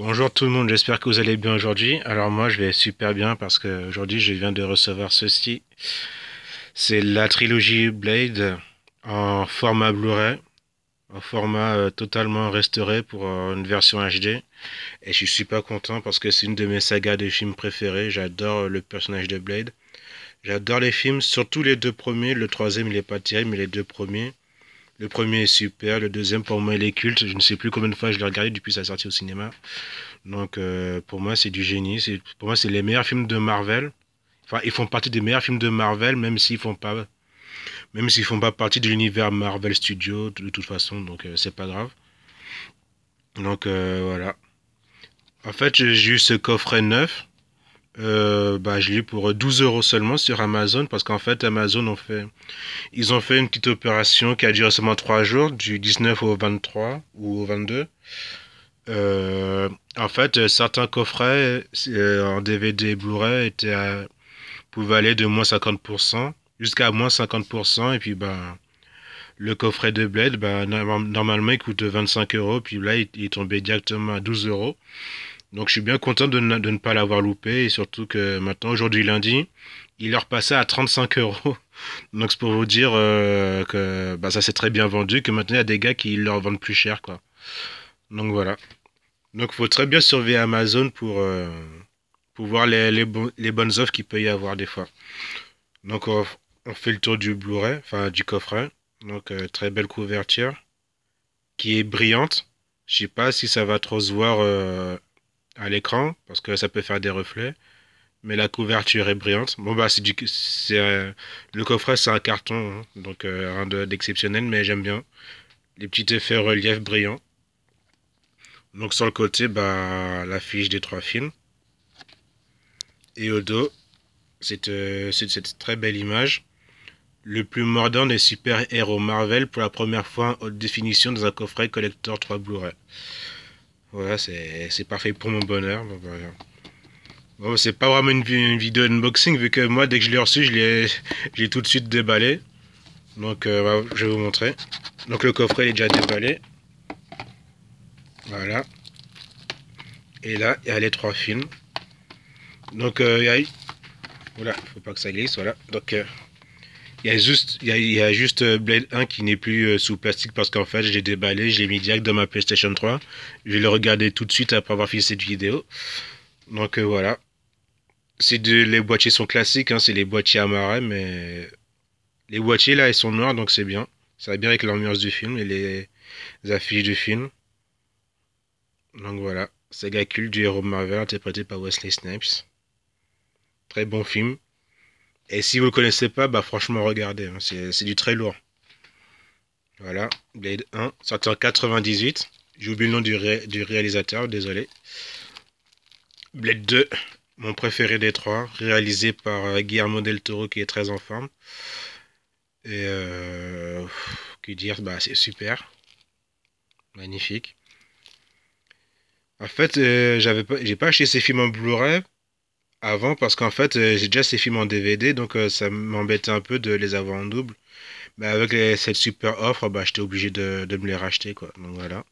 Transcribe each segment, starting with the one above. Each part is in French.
Bonjour tout le monde, j'espère que vous allez bien aujourd'hui. Alors moi je vais super bien parce que aujourd'hui je viens de recevoir ceci. C'est la trilogie Blade en format Blu-ray, en format totalement restauré pour une version HD. Et je suis super content parce que c'est une de mes sagas de films préférés. J'adore le personnage de Blade. J'adore les films, surtout les deux premiers. Le troisième il est pas terrible, mais les deux premiers. Le premier est super, le deuxième pour moi il est culte. Je ne sais plus combien de fois je l'ai regardé depuis sa sortie au cinéma. Donc pour moi c'est du génie. Pour moi c'est les meilleurs films de Marvel. Enfin ils font partie des meilleurs films de Marvel même s'ils font pas partie de l'univers Marvel Studios de toute façon. Donc c'est pas grave. Donc voilà. En fait j'ai eu ce coffret neuf. Je l'ai eu pour 12 euros seulement sur Amazon parce qu'en fait ils ont fait une petite opération qui a duré seulement 3 jours du 19 au 23 ou au 22. En fait, certains coffrets en DVD et Blu-ray pouvaient aller de moins 50% jusqu'à moins 50%. Et puis, le coffret de Blade, normalement, il coûte 25 euros. Puis là, il est tombé directement à 12 euros. Donc, je suis bien content de ne pas l'avoir loupé. Et surtout que maintenant, aujourd'hui lundi, il est repassé à 35 euros. Donc, c'est pour vous dire que ça s'est très bien vendu. Que maintenant, il y a des gars qui leur vendent plus cher, quoi. Donc, voilà. Donc, faut très bien surveiller Amazon pour voir les bonnes offres qu'il peut y avoir des fois. Donc, on fait le tour du Blu-ray, enfin du coffret. Donc, très belle couverture qui est brillante. Je sais pas si ça va trop se voir à l'écran parce que ça peut faire des reflets. Mais la couverture est brillante. Bon, le coffret, c'est un carton, hein, donc rien d'exceptionnel, mais j'aime bien. Les petits effets relief brillants. Donc, sur le côté, l'affiche des trois films. Et au dos, c'est cette très belle image. Le plus mordant des super-héros Marvel pour la première fois en haute définition dans un coffret collector 3 Blu-ray. Voilà, c'est parfait pour mon bonheur. Bon, c'est pas vraiment une vidéo unboxing vu que moi, dès que je l'ai reçu, je l'ai tout de suite déballé. Donc, je vais vous montrer. Donc, le coffret est déjà déballé. Voilà. Et là, il y a les trois films. Donc, Voilà, faut pas que ça glisse, voilà. Donc, il y a juste Blade 1 qui n'est plus sous plastique parce qu'en fait, je l'ai déballé, je l'ai mis direct dans ma PlayStation 3. Je vais le regarder tout de suite après avoir fini cette vidéo. Donc voilà. Les boîtiers sont classiques, hein, c'est les boîtiers Amaray, mais les boîtiers là, ils sont noirs, donc c'est bien. Ça va bien avec l'ambiance du film et les affiches du film. Donc voilà. Saga culte du héros Marvel interprété par Wesley Snipes. Très bon film. Et si vous le connaissez pas, franchement regardez, hein, c'est du très lourd. Voilà, Blade 1, sorti en 98. J'ai oublié le nom du réalisateur, désolé. Blade 2, mon préféré des trois, réalisé par Guillermo del Toro qui est très en forme. Et que dire, c'est super, magnifique. En fait, j'ai pas acheté ces films en Blu-ray avant parce qu'en fait, j'ai déjà ces films en DVD, donc ça m'embêtait un peu de les avoir en double. Mais avec cette super offre, j'étais obligé de me les racheter, quoi. Donc voilà.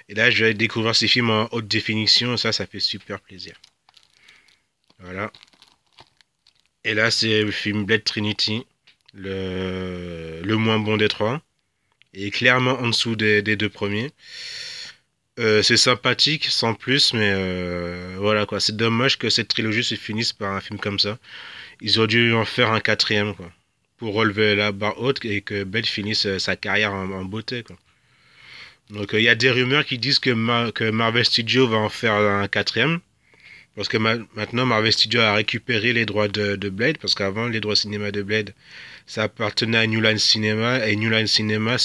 Et là, je vais découvrir ces films en haute définition, ça fait super plaisir. Voilà. Et là, c'est le film Blade Trinity, le moins bon des trois. Et clairement en dessous des deux premiers. C'est sympathique, sans plus, mais voilà quoi. C'est dommage que cette trilogie se finisse par un film comme ça. Ils auraient dû en faire un quatrième, quoi. Pour relever la barre haute et que Blade finisse sa carrière en beauté, quoi. Donc il y a des rumeurs qui disent que Marvel Studios va en faire un quatrième. Parce que maintenant Marvel Studios a récupéré les droits de Blade. Parce qu'avant les droits cinéma de Blade, ça appartenait à New Line Cinema. Et New Line Cinema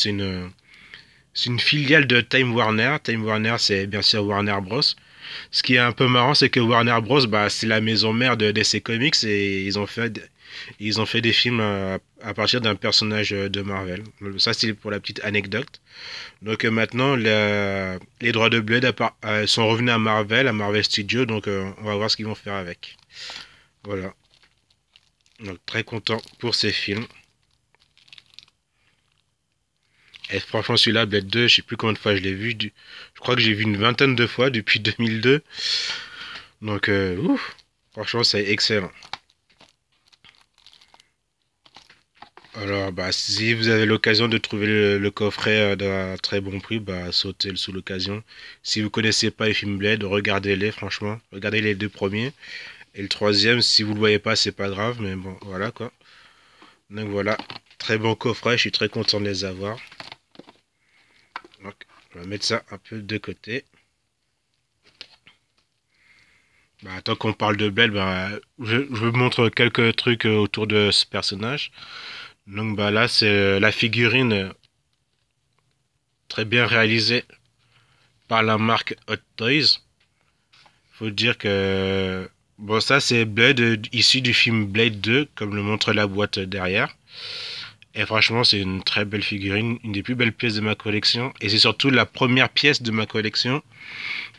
c'est une filiale de Time Warner. Time Warner c'est bien sûr Warner Bros. Ce qui est un peu marrant c'est que Warner Bros c'est la maison mère de DC Comics. Et ils ont fait des films à partir d'un personnage de Marvel. Ça c'est pour la petite anecdote. Donc maintenant, les droits de Blade sont revenus à Marvel Studios, donc on va voir ce qu'ils vont faire avec. Voilà. Donc très content pour ces films. Et franchement, celui-là, Blade 2, je sais plus combien de fois je l'ai vu. Je crois que j'ai vu une vingtaine de fois depuis 2002. Donc, ouf, franchement, c'est excellent. Alors, bah, si vous avez l'occasion de trouver le coffret d'un très bon prix, bah, sautez sous l'occasion. Si vous connaissez pas les films Blade, regardez-les, franchement. Regardez les deux premiers. Et le troisième, si vous le voyez pas, c'est pas grave, mais bon, voilà quoi. Donc voilà, très bon coffret, je suis très content de les avoir. Donc, on va mettre ça un peu de côté. Bah, tant qu'on parle de Blade, bah, je vous montre quelques trucs autour de ce personnage. Donc bah là, c'est la figurine très bien réalisée par la marque Hot Toys. Faut dire que bon, ça c'est Blade issu du film Blade 2, comme le montre la boîte derrière. Et franchement, c'est une très belle figurine, une des plus belles pièces de ma collection. Et c'est surtout la première pièce de ma collection.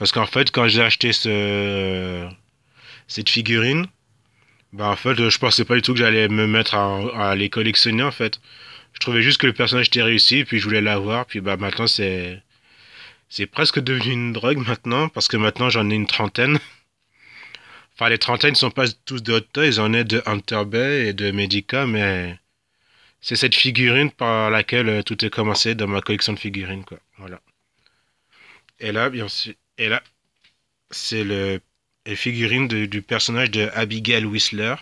Parce qu'en fait, quand j'ai acheté cette figurine, bah en fait, je pensais pas du tout que j'allais me mettre à les collectionner en fait. Je trouvais juste que le personnage était réussi, puis je voulais l'avoir. Puis bah maintenant, c'est presque devenu une drogue maintenant, parce que maintenant j'en ai une trentaine. Enfin, les trentaines ne sont pas tous de Hot Toys, j'en ai de Hunter Bay et de Medica, mais c'est cette figurine par laquelle tout est commencé dans ma collection de figurines, quoi. Voilà. Et là, bien sûr, et là, c'est les figurines du personnage de Abigail Whistler,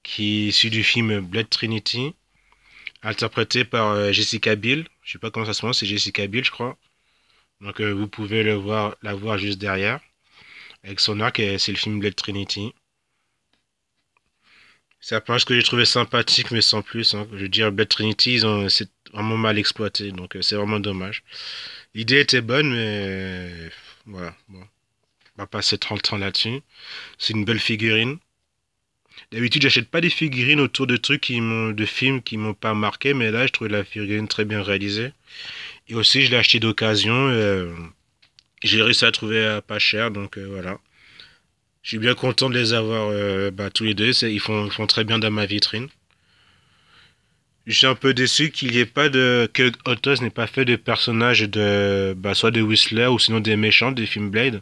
qui est issu du film Blood Trinity, interprété par Jessica Biel. Je sais pas comment ça se prononce, c'est Jessica Biel, je crois. Donc vous pouvez la voir juste derrière, avec son arc, et c'est le film Blood Trinity. C'est un personnage que j'ai trouvé sympathique, mais sans plus, hein. Je veux dire, Blood Trinity, c'est vraiment mal exploité, donc c'est vraiment dommage. L'idée était bonne, mais voilà, bon. On va passer 30 ans là-dessus. C'est une belle figurine. D'habitude, j'achète pas des figurines autour de trucs de films qui m'ont pas marqué, mais là, je trouve la figurine très bien réalisée. Et aussi, je l'ai acheté d'occasion. J'ai réussi à trouver à pas cher, donc voilà. Je suis bien content de les avoir bah, tous les deux. Ils font très bien dans ma vitrine. Je suis un peu déçu qu'il n'y ait pas que Hot Toys n'ait pas fait de personnages bah, soit des Whistler ou sinon des méchants des films Blade.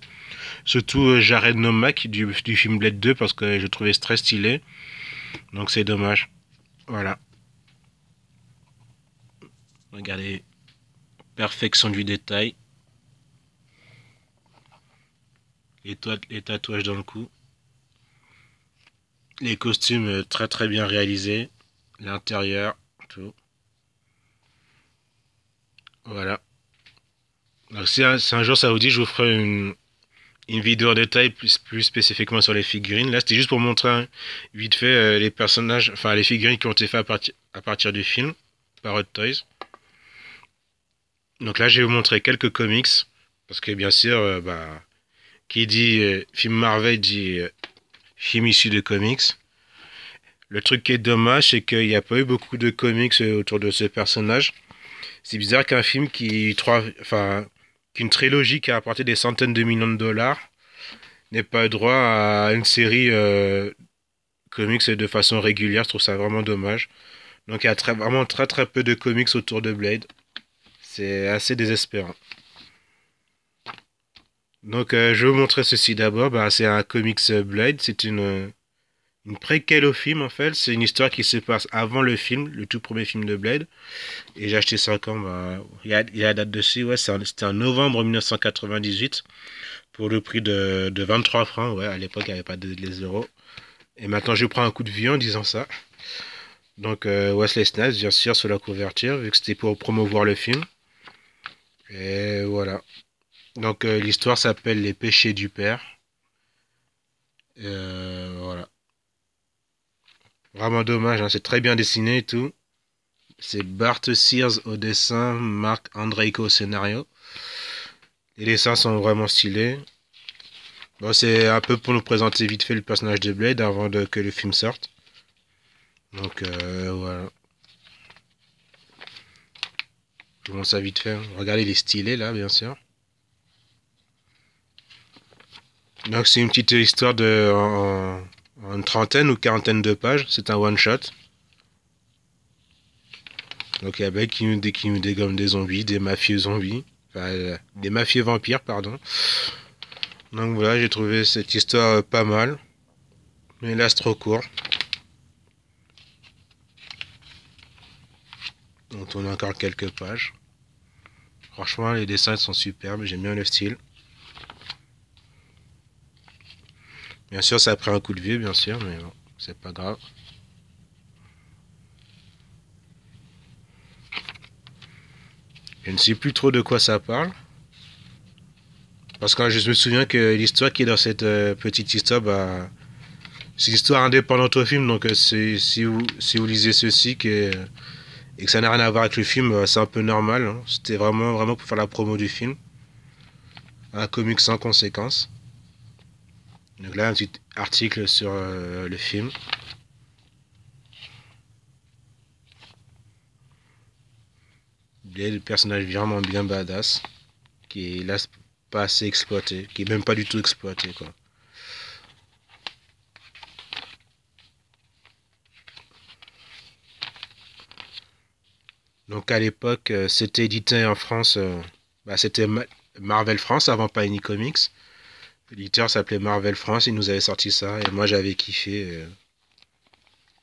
Surtout Jared Nomak du film Blade 2 parce que je trouvais très stylé. Donc c'est dommage. Voilà. Regardez. Perfection du détail. Les tatouages dans le cou. Les costumes très très bien réalisés. L'intérieur. Tout. Voilà. Donc si un jour ça vous dit, je vous ferai une vidéo en détail plus spécifiquement sur les figurines. Là, c'était juste pour montrer vite fait les personnages, enfin les figurines qui ont été faites à partir du film par Hot Toys. Donc là, je vais vous montrer quelques comics parce que bien sûr, bah, qui dit film Marvel dit film issu de comics. Le truc qui est dommage, c'est qu'il n'y a pas eu beaucoup de comics autour de ce personnage. C'est bizarre qu'un film qu'une trilogie qui a rapporté des centaines de millions de dollars n'ait pas eu droit à une série comics de façon régulière. Je trouve ça vraiment dommage. Donc il y a vraiment très très peu de comics autour de Blade. C'est assez désespérant. Donc je vais vous montrer ceci d'abord. Bah, c'est un comics Blade. C'est une préquelle au film en fait. C'est une histoire qui se passe avant le film, le tout premier film de Blade. Et j'ai acheté ça quand bah, il y a la date dessus. Ouais, c'était en novembre 1998 pour le prix de 23 francs. Ouais, à l'époque il n'y avait pas les euros. Et maintenant je prends un coup de vieux en disant ça. Donc Wesley Snipes bien sûr sur la couverture vu que c'était pour promouvoir le film. Et voilà. Donc l'histoire s'appelle Les péchés du père. Voilà. Vraiment dommage, hein, c'est très bien dessiné et tout. C'est Bart Sears au dessin, Marc Andreiko au scénario. Les dessins sont vraiment stylés. Bon, c'est un peu pour nous présenter vite fait le personnage de Blade avant que le film sorte. Donc voilà. Je vous montre ça vite fait. Regardez les stylés là, bien sûr. Donc c'est une petite histoire en une trentaine ou quarantaine de pages. C'est un one shot. Donc il y a Blade qui nous dégomme des zombies, des mafieux zombies. Enfin, des mafieux vampires, pardon. Donc voilà, j'ai trouvé cette histoire pas mal. Mais là, c'est trop court. On tourne encore quelques pages. Franchement, les dessins sont superbes, j'aime bien le style. Bien sûr, ça a pris un coup de vieux, bien sûr, mais bon, c'est pas grave. Je ne sais plus trop de quoi ça parle. Parce que je me souviens que l'histoire qui est dans cette petite histoire, bah, c'est l'histoire indépendante au film. Donc si vous lisez ceci et que ça n'a rien à voir avec le film, bah, c'est un peu normal. Hein. C'était vraiment pour faire la promo du film. Un comic sans conséquence. Donc là, un petit article sur le film. Il y a des personnages vraiment bien badass. Qui est là pas assez exploité. Qui est même pas du tout exploité, quoi. Donc à l'époque, c'était édité en France, bah, c'était Marvel France avant Panini Comics. L'éditeur s'appelait Marvel France, il nous avait sorti ça et moi j'avais kiffé.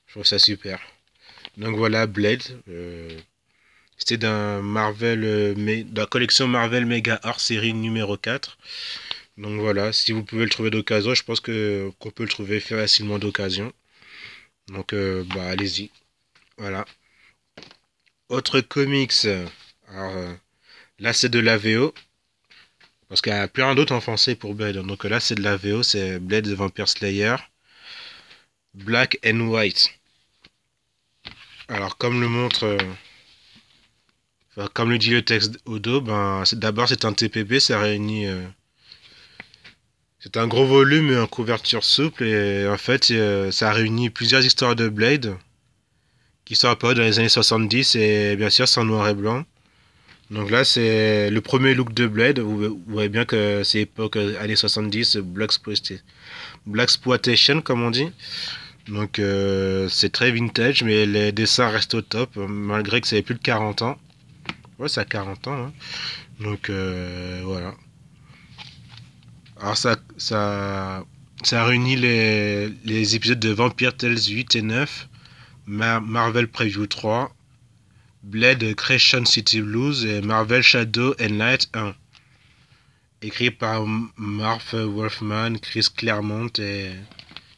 Je trouve ça super. Donc voilà, Blade. C'était d'un Marvel, de la collection Marvel Mega hors série numéro 4. Donc voilà, si vous pouvez le trouver d'occasion, je pense qu'on peut le trouver facilement d'occasion. Donc bah allez-y. Voilà. Autre comics. Alors, là c'est de la VO. Parce qu'il y a plein d'autres en français pour Blade. Donc là, c'est de la VO, c'est Blade the Vampire Slayer, Black and White. Alors, comme le montre, enfin, comme le dit le texte au dos, ben, d'abord c'est un TPB, ça réunit. C'est un gros volume et en couverture souple, et en fait, ça réunit plusieurs histoires de Blade qui sont apparues dans les années 70, et bien sûr, c'est en noir et blanc. Donc là, c'est le premier look de Blade. Vous voyez bien que c'est époque années 70, Blaxploitation, comme on dit. Donc c'est très vintage, mais les dessins restent au top, malgré que ça ait plus de 40 ans. Ouais, ça a 40 ans. Hein. Donc voilà. Alors ça réunit les épisodes de Vampire Tales 8 et 9, Marvel Preview 3, Blade Creation City Blues et Marvel Shadow and Light 1. Écrit par Marv Wolfman, Chris Claremont et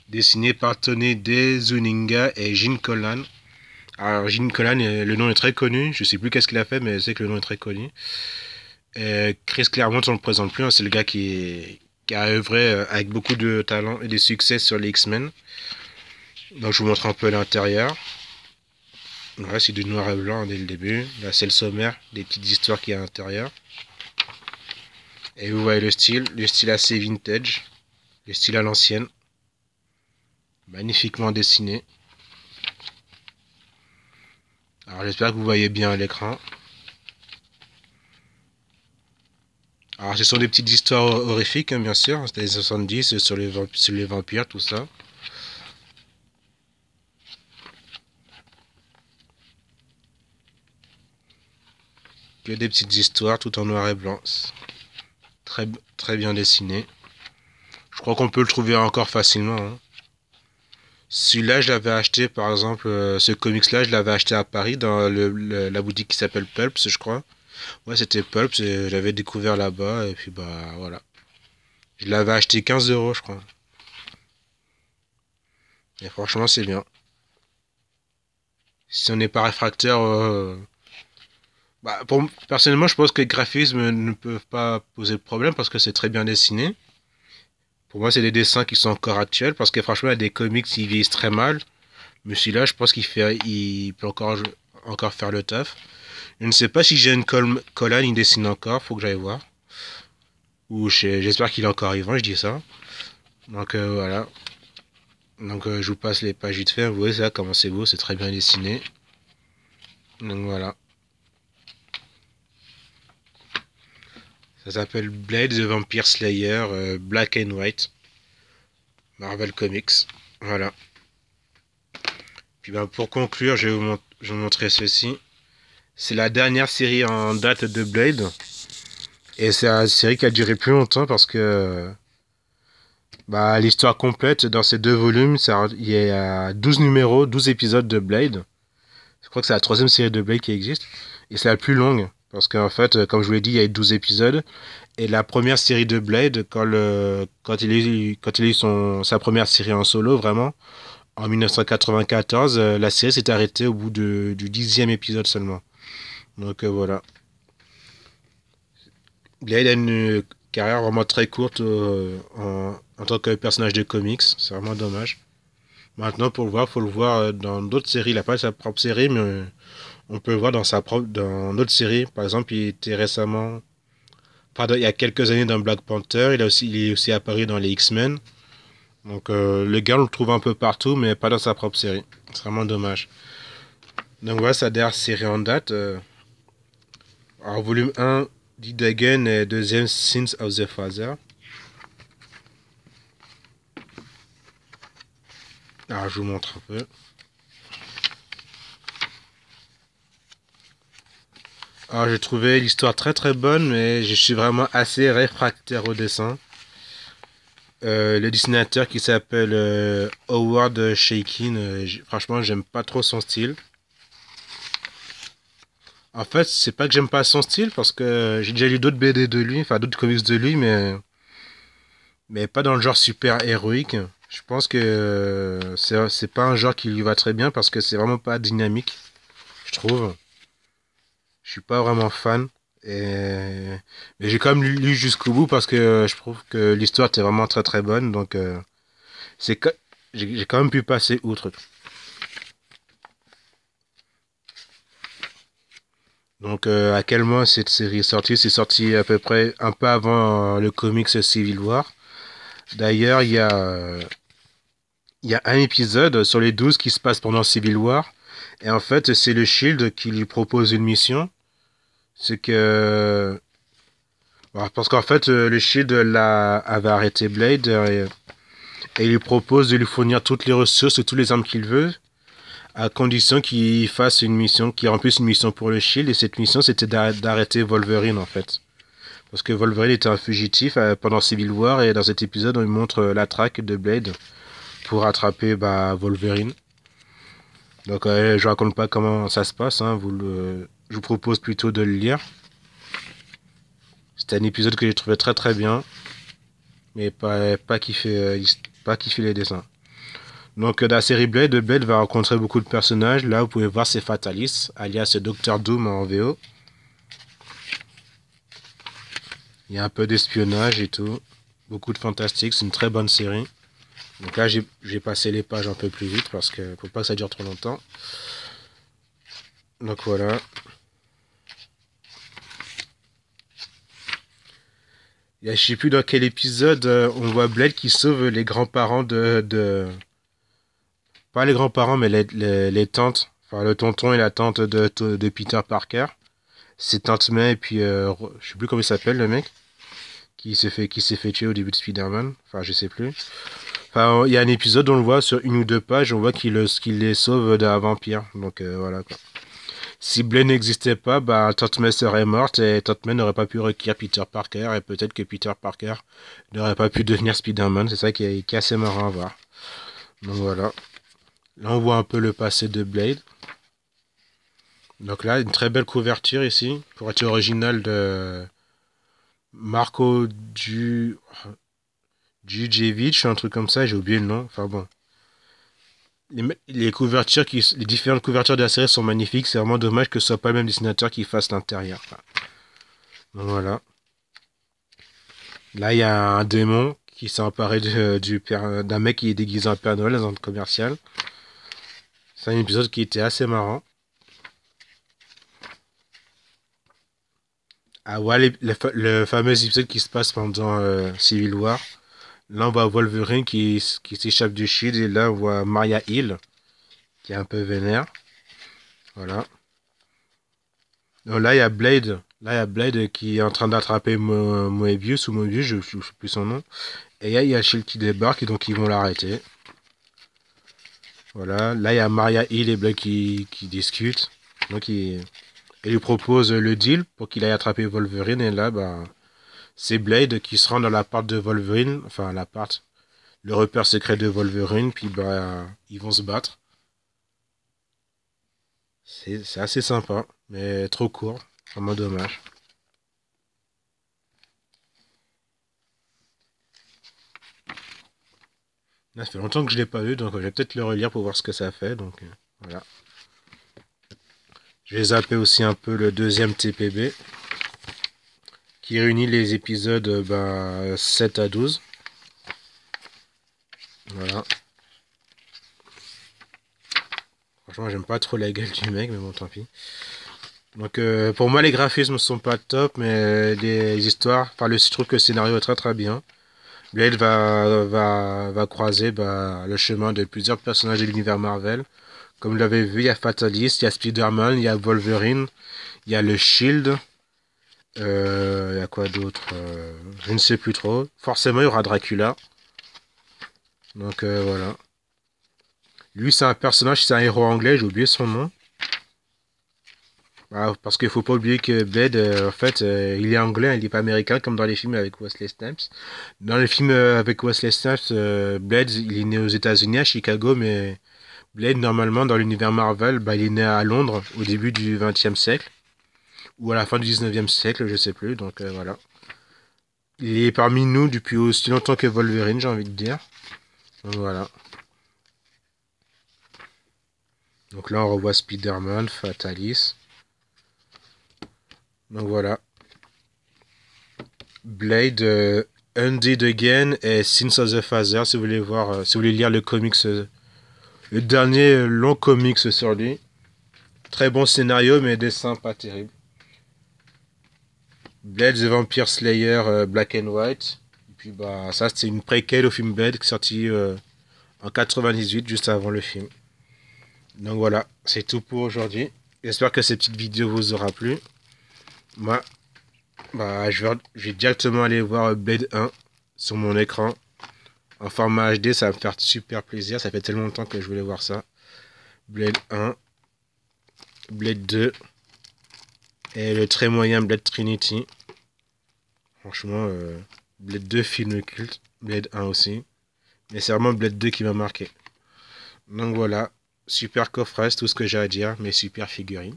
dessiné par Tony DeZuniga et Gene Colan. Alors Gene Colan, le nom est très connu, je sais plus qu'est-ce qu'il a fait, mais je sais que le nom est très connu. Et Chris Claremont, on ne le présente plus, hein, c'est le gars qui a œuvré avec beaucoup de talent et de succès sur les X-Men. Donc je vous montre un peu l'intérieur. Voilà, c'est du noir et blanc dès le début. Là c'est le sommaire, des petites histoires qu'il y a à l'intérieur. Et vous voyez le style assez vintage, le style à l'ancienne. Magnifiquement dessiné. Alors j'espère que vous voyez bien à l'écran. Alors ce sont des petites histoires horrifiques, hein, bien sûr. C'était les 70 sur les vampires, tout ça. Que des petites histoires tout en noir et blanc. Très bien dessiné. Je crois qu'on peut le trouver encore facilement. Hein. Celui-là, je l'avais acheté, par exemple, ce comics-là, je l'avais acheté à Paris dans la boutique qui s'appelle Pulps, je crois. Ouais, c'était Pulps, et je l'avais découvert là-bas, et puis bah voilà. Je l'avais acheté 15 euros, je crois. Et franchement, c'est bien. Si on n'est pas réfractaire, bah, personnellement, je pense que les graphismes ne peuvent pas poser de problème parce que c'est très bien dessiné. Pour moi, c'est des dessins qui sont encore actuels parce que franchement, il y a des comics qui vieillissent très mal. Mais celui-là, je pense il peut encore faire le taf. Je ne sais pas si Jane Colan il dessine encore, faut que j'aille voir. Ou j'espère qu'il est encore vivant, je dis ça. Donc voilà. Donc je vous passe les pages vite fait. Vous voyez ça, comment c'est beau, c'est très bien dessiné. Donc voilà. Ça s'appelle Blade the Vampire Slayer, Black and White. Marvel Comics. Voilà. Puis ben, pour conclure, je vais vous montrer ceci. C'est la dernière série en date de Blade. Et c'est une série qui a duré plus longtemps parce que bah, l'histoire complète dans ces deux volumes, il y a 12 numéros, 12 épisodes de Blade. Je crois que c'est la troisième série de Blade qui existe. Et c'est la plus longue. Parce qu'en fait, comme je vous l'ai dit, il y a eu 12 épisodes. Et la première série de Blade, quand il a eu sa première série en solo, vraiment, en 1994, la série s'est arrêtée au bout du 10e épisode seulement. Donc voilà. Blade a une carrière vraiment très courte en tant que personnage de comics. C'est vraiment dommage. Maintenant, pour le voir, faut le voir dans d'autres séries. Il n'a pas sa propre série, mais on peut le voir dans d'autres séries. Par exemple, il était récemment, pardon, il y a quelques années dans Black Panther. Il est aussi apparu dans les X-Men. Donc le gars, on le trouve un peu partout, mais pas dans sa propre série. C'est vraiment dommage. Donc voilà, sa dernière série en date. Alors, volume 1, Did Again, et deuxième, Sins of the Father. Alors, je vous montre un peu. Alors, j'ai trouvé l'histoire très très bonne, mais je suis vraiment assez réfractaire au dessin. Le dessinateur qui s'appelle Howard Chaykin, franchement, j'aime pas trop son style. En fait, c'est pas que j'aime pas son style, parce que j'ai déjà lu d'autres BD de lui, enfin d'autres comics de lui, mais pas dans le genre super héroïque. Je pense que c'est pas un genre qui lui va très bien, parce que c'est vraiment pas dynamique, je trouve. Je suis pas vraiment fan. Et... Mais j'ai quand même lu jusqu'au bout parce que je trouve que l'histoire était vraiment très très bonne. Donc c'est que j'ai quand même pu passer outre. Donc à quel mois cette série est sortie? C'est sorti à peu près un peu avant le comics Civil War. D'ailleurs, il y a un épisode sur les 12 qui se passe pendant Civil War. Et en fait, c'est le Shield qui lui propose une mission. C'est que alors, parce qu'en fait, le Shield avait arrêté Blade et il lui propose de lui fournir toutes les ressources et tous les armes qu'il veut, à condition qu'il fasse une mission, qu'il remplisse une mission pour le Shield. Et cette mission, c'était d'arrêter Wolverine en fait. Parce que Wolverine était un fugitif pendant Civil War et dans cet épisode, on lui montre la traque de Blade pour attraper Wolverine. Donc, je raconte pas comment ça se passe. Hein, je vous propose plutôt de le lire. C'était un épisode que j'ai trouvé très très bien, mais pas kiffé les dessins. Donc dans la série Blade, Blade va rencontrer beaucoup de personnages. Là, vous pouvez voir c'est Fatalis, alias Docteur Doom en VO. Il y a un peu d'espionnage et tout. Beaucoup de fantastique, c'est une très bonne série. Donc là, j'ai passé les pages un peu plus vite parce que faut pas que ça dure trop longtemps. Donc voilà. Je sais plus dans quel épisode on voit Blade qui sauve les grands-parents pas les grands-parents, mais les tantes. Enfin, le tonton et la tante de Peter Parker. C'est Tante May et puis... je sais plus comment il s'appelle, le mec. Qui s'est fait tuer au début de Spider-Man. Enfin, je sais plus. Enfin, il y a un épisode où on le voit sur une ou deux pages. On voit qu'il les sauve d'un vampire. Donc, voilà, quoi. Si Blade n'existait pas, Tante May serait morte et Tante May n'aurait pas pu recueillir Peter Parker. Et peut-être que Peter Parker n'aurait pas pu devenir Spider-Man. C'est ça qui est assez marrant à voir. Donc, voilà. Là, on voit un peu le passé de Blade. Donc là, une très belle couverture ici. Couverture originale de Marco Djudjevic, un truc comme ça. J'ai oublié le nom. Enfin bon. Les différentes couvertures de la série sont magnifiques. C'est vraiment dommage que ce soit pas le même dessinateur qui fasse l'intérieur. Enfin, donc voilà. Là, il y a un démon qui s'est emparé d'un mec qui est déguisé en Père Noël dans un commercial. C'est un épisode qui était assez marrant. Ah ouais, le fameux épisode qui se passe pendant Civil War. Là, on voit Wolverine qui s'échappe du Shield. Et là, on voit Maria Hill, qui est un peu vénère. Voilà. Donc là, il y a Blade. Là, il y a Blade qui est en train d'attraper Moebius ou Moebius, je ne sais plus son nom. Et là, il y a Shield qui débarque et donc ils vont l'arrêter. Voilà. Là, il y a Maria Hill et Blade qui discutent. Donc, et lui propose le deal pour qu'il aille attraper Wolverine. Et là, bah, c'est Blade qui se rend dans l'appart de Wolverine, enfin l'appart, le repère secret de Wolverine, puis bah, ils vont se battre. C'est assez sympa, mais trop court, vraiment dommage. Là, ça fait longtemps que je l'ai pas vu, donc je vais peut-être le relire pour voir ce que ça fait. Donc voilà. Je vais zapper aussi un peu le deuxième TPB, qui réunit les épisodes 7 à 12. Voilà. Franchement, j'aime pas trop la gueule du mec, mais bon, tant pis. Donc, pour moi, les graphismes sont pas top, mais les histoires, enfin, je trouve que le scénario est très très bien. Blade va croiser le chemin de plusieurs personnages de l'univers Marvel. Comme vous l'avez vu, il y a Fatalist, il y a Spider-Man, il y a Wolverine, il y a le Shield. Il y a quoi d'autre je ne sais plus trop. Forcément, il y aura Dracula. Donc, voilà. Lui, c'est un personnage, c'est un héros anglais, j'ai oublié son nom. Ah, parce qu'il faut pas oublier que Blade, en fait, il est anglais, il est pas américain comme dans les films avec Wesley Snipes. Dans les films avec Wesley Snipes, Blade, il est né aux États-Unis, à Chicago, mais Blade, normalement, dans l'univers Marvel, bah, il est né à Londres au début du XXe siècle, ou à la fin du XIXe siècle, je sais plus, donc voilà. Il est parmi nous depuis aussi longtemps que Wolverine, j'ai envie de dire. Donc voilà. Donc là, on revoit Spider-Man, Fatalis. Donc voilà. Blade, Undead Again et Sins of the Father, si vous voulez voir, si vous voulez lire le comics, le dernier long comics sur lui. Très bon scénario, mais dessin pas terrible. Blade the Vampire Slayer, Black and White. Et puis bah ça c'est une préquelle au film Blade qui est sorti en 98, juste avant le film. Donc voilà, c'est tout pour aujourd'hui. J'espère que cette petite vidéo vous aura plu. Moi, bah, je vais directement aller voir Blade 1 sur mon écran. En format HD, ça va me faire super plaisir. Ça fait tellement longtemps que je voulais voir ça. Blade 1, Blade 2 et le très moyen Blade Trinity. Franchement, Blade 2, film culte. Blade 1 aussi. Mais c'est vraiment Blade 2 qui m'a marqué. Donc voilà. Super coffret, tout ce que j'ai à dire. Mais super figurine.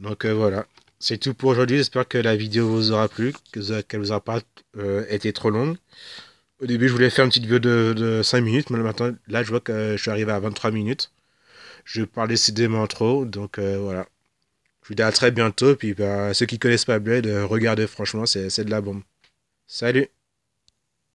Donc voilà. C'est tout pour aujourd'hui. J'espère que la vidéo vous aura plu. Qu'elle vous aura pas été trop longue. Au début, je voulais faire une petite vidéo de 5 minutes. Mais maintenant, là, je vois que je suis arrivé à 23 minutes. Je parle décidément trop. Donc voilà. Je vous dis à très bientôt. Puis bah, ceux qui connaissent pas Blade, regardez franchement, c'est de la bombe. Salut!